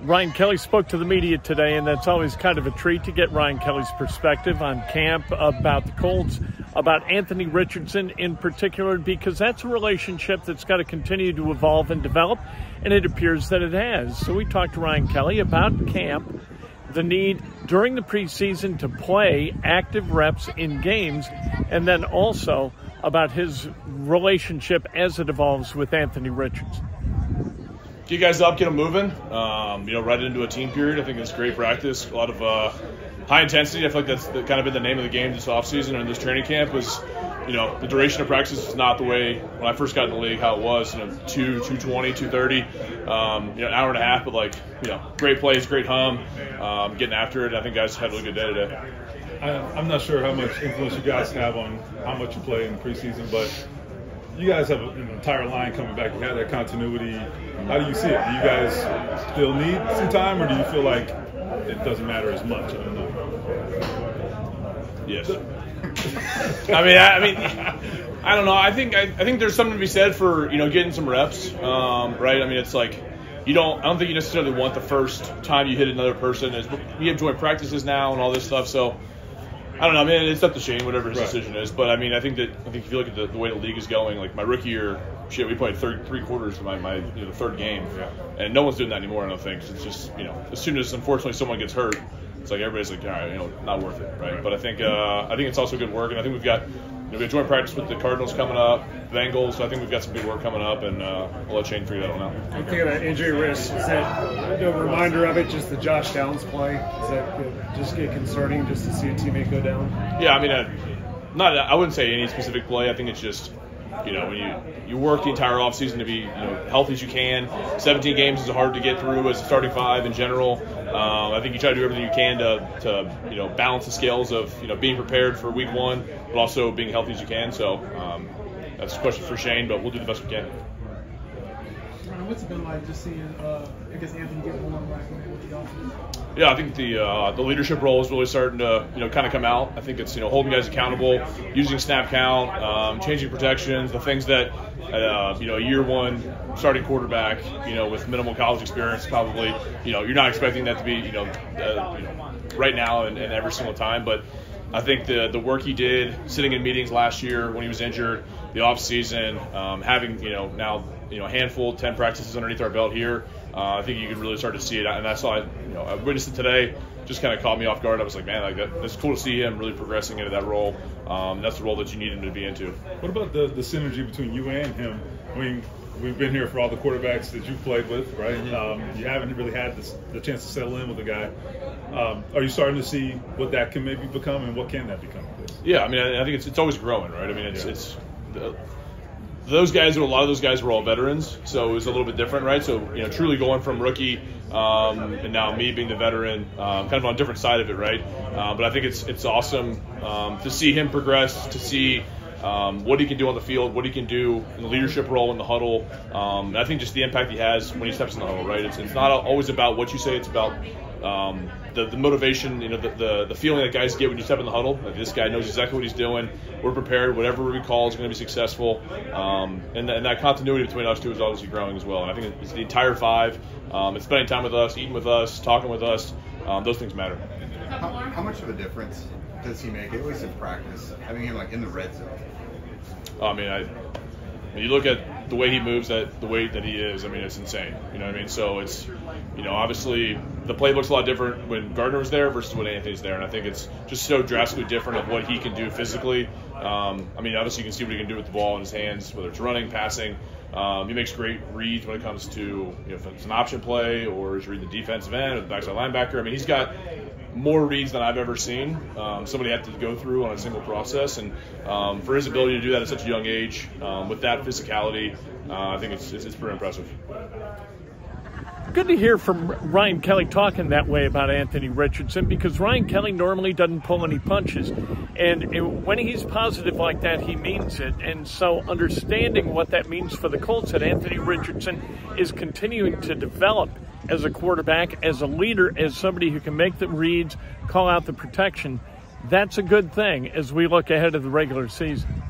Ryan Kelly spoke to the media today, and that's always kind of a treat to get Ryan Kelly's perspective on camp, about the Colts, about Anthony Richardson in particular, because that's a relationship that's got to continue to evolve and develop, and it appears that it has. So we talked to Ryan Kelly about camp, the need during the preseason to play active reps in games, and then also about his relationship as it evolves with Anthony Richardson. Get you guys up, get them moving, right into a team period. I think it's great practice, a lot of high intensity. I feel like that's kind of been the name of the game this offseason and this training camp was, the duration of practice is not the way when I first got in the league how it was, 220, 230, an hour and a half, but great plays, great hum, getting after it. I think guys had a really good day today. I'm not sure how much influence you guys have on how much you play in the preseason, but you guys have an entire line coming back. You have that continuity. How do you see it? Do you guys still need some time, or do you feel like it doesn't matter as much? I don't know. Yes. I don't know. I think there's something to be said for getting some reps, right? I mean, it's like I don't think you necessarily want the first time you hit another person. We have joint practices now and all this stuff, so. I don't know. I mean, it's up to Shane, whatever his decision is. But I think if you look at the way the league is going, like my rookie year, we played three quarters of my the third game, and no one's doing that anymore. I don't think. It's just as soon as unfortunately someone gets hurt, it's like everybody's like, all right, not worth it, right? But I think it's also good work, and I think we've got we have joint practice with the Cardinals coming up, Bengals. So I think we've got some good work coming up, and I'll let Shane figure that one out. I think of that injury risk. Is that a reminder of it? Just the Josh Downs play? Is that just get concerning just to see a teammate go down? Yeah, I wouldn't say any specific play. I think it's just when you work the entire offseason to be healthy as you can. 17 games is hard to get through as a starting five in general. I think you try to do everything you can to balance the scales of being prepared for week one, but also being healthy as you can. So that's a question for Shane, but we'll do the best we can. What's it been like just seeing, Anthony get more with the offense? Yeah, I think the leadership role is really starting to kind of come out. I think it's holding guys accountable, using snap count, changing protections, the things that a year one starting quarterback with minimal college experience probably you're not expecting that to be right now and every single time, but I think the work he did sitting in meetings last year when he was injured, the off season, having now a handful, 10 practices underneath our belt here, I think you could really start to see it, and that's why I witnessed it today. Just kind of caught me off guard. I was like, man, it's cool to see him really progressing into that role. That's the role that you need him to be into. What about the synergy between you and him? I mean, we've been here for all the quarterbacks that you've played with, right? You haven't really had the chance to settle in with a guy. Are you starting to see what that can maybe become, and what can that become? Yeah, I think it's always growing, right? A lot of those guys were all veterans, so it was a little bit different, right? So, truly going from rookie and now me being the veteran, kind of on a different side of it, right? But I think it's awesome to see him progress, to see what he can do on the field, what he can do in the leadership role in the huddle. And I think just the impact he has when he steps in the huddle, right? It's not always about what you say, it's about the motivation, the feeling that guys get when you step in the huddle. Like, this guy knows exactly what he's doing. We're prepared. Whatever we call is going to be successful. And that continuity between us two is obviously growing as well. And I think it's the entire five. It's spending time with us, eating with us, talking with us. Those things matter. How much of a difference does he make, at least in practice, having him in the red zone? When you look at the way he moves, the way that he is, it's insane. So it's, obviously the playbook's a lot different when Gardner was there versus when Anthony's there, and I think it's just so drastically different of what he can do physically. Obviously you can see what he can do with the ball in his hands, whether it's running, passing. He makes great reads when it comes to if it's an option play or he's reading the defensive end or the backside linebacker. He's got more reads than I've ever seen somebody have to go through on a single process, and for his ability to do that at such a young age with that physicality, I think it's pretty impressive. Good to hear from Ryan Kelly talking that way about Anthony Richardson, because Ryan Kelly normally doesn't pull any punches, and when he's positive like that, he means it. And so understanding what that means for the Colts, that Anthony Richardson is continuing to develop as a quarterback, as a leader, as somebody who can make the reads, call out the protection, that's a good thing as we look ahead of the regular season.